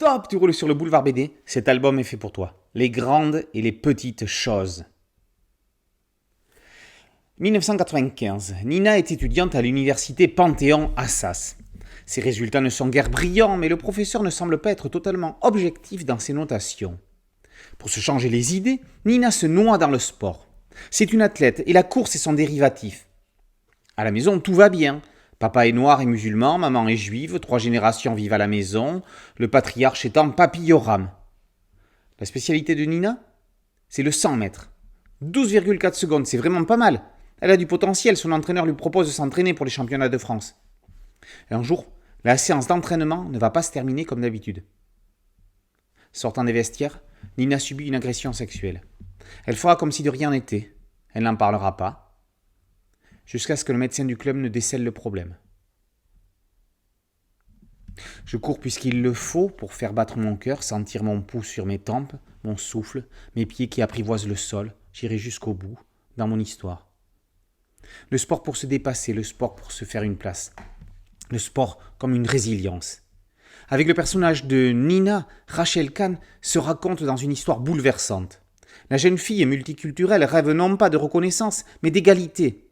Stop, tu roules sur le boulevard BD. Cet album est fait pour toi. Les grandes et les petites choses. 1995. Nina est étudiante à l'université Panthéon-Assas. Ses résultats ne sont guère brillants, mais le professeur ne semble pas être totalement objectif dans ses notations. Pour se changer les idées, Nina se noie dans le sport. C'est une athlète et la course est son dérivatif. À la maison, tout va bien. Papa est noir et musulman, maman est juive, 3 générations vivent à la maison, le patriarche étant Papy Yoram. La spécialité de Nina, c'est le 100 mètres. 12,4 secondes, c'est vraiment pas mal. Elle a du potentiel, son entraîneur lui propose de s'entraîner pour les championnats de France. Et un jour, la séance d'entraînement ne va pas se terminer comme d'habitude. Sortant des vestiaires, Nina subit une agression sexuelle. Elle fera comme si de rien n'était. Elle n'en parlera pas. Jusqu'à ce que le médecin du club ne décèle le problème. Je cours puisqu'il le faut pour faire battre mon cœur, sentir mon pouls sur mes tempes, mon souffle, mes pieds qui apprivoisent le sol. J'irai jusqu'au bout, dans mon histoire. Le sport pour se dépasser, le sport pour se faire une place. Le sport comme une résilience. Avec le personnage de Nina, Rachel Kahn se raconte dans une histoire bouleversante. La jeune fille multiculturelle rêve non pas de reconnaissance, mais d'égalité.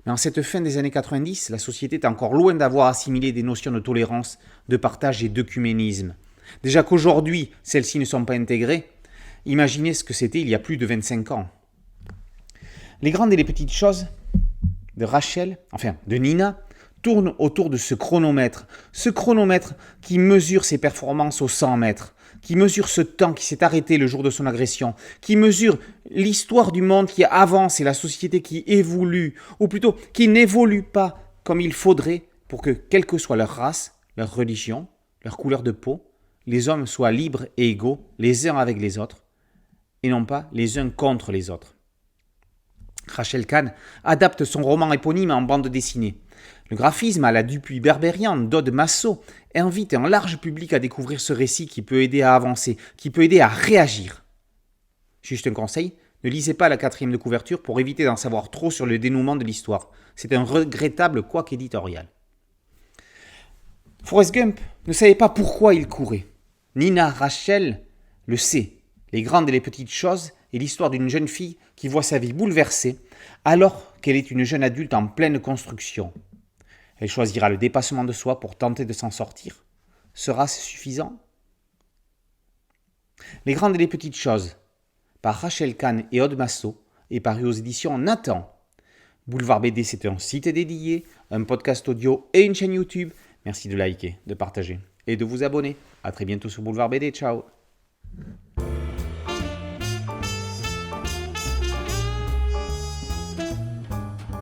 Mais en cette fin des années 90, la société est encore loin d'avoir assimilé des notions de tolérance, de partage et d'œcuménisme. Déjà qu'aujourd'hui, celles-ci ne sont pas intégrées, imaginez ce que c'était il y a plus de 25 ans. Les grandes et les petites choses de Nina, tournent autour de ce chronomètre qui mesure ses performances au 100 mètres, qui mesure ce temps qui s'est arrêté le jour de son agression, qui mesure l'histoire du monde qui avance et la société qui évolue, ou plutôt qui n'évolue pas comme il faudrait pour que, quelle que soit leur race, leur religion, leur couleur de peau, les hommes soient libres et égaux les uns avec les autres, et non pas les uns contre les autres. Rachel Kahn adapte son roman éponyme en bande dessinée. Le graphisme à la Dupuis-Berberian d'Aude Massot invite un large public à découvrir ce récit qui peut aider à avancer, qui peut aider à réagir. Juste un conseil, ne lisez pas la 4e de couverture pour éviter d'en savoir trop sur le dénouement de l'histoire. C'est un regrettable couac éditorial. Forrest Gump ne savait pas pourquoi il courait. Nina Rachel le sait. Les grandes et les petites choses et l'histoire d'une jeune fille qui voit sa vie bouleversée alors qu'elle est une jeune adulte en pleine construction. Elle choisira le dépassement de soi pour tenter de s'en sortir. Sera-ce suffisant ? Les grandes et les petites choses, par Rachel Kahn et Aude Massot, est paru aux éditions Nathan. Boulevard BD, c'est un site dédié, un podcast audio et une chaîne YouTube. Merci de liker, de partager et de vous abonner. A très bientôt sur Boulevard BD. Ciao.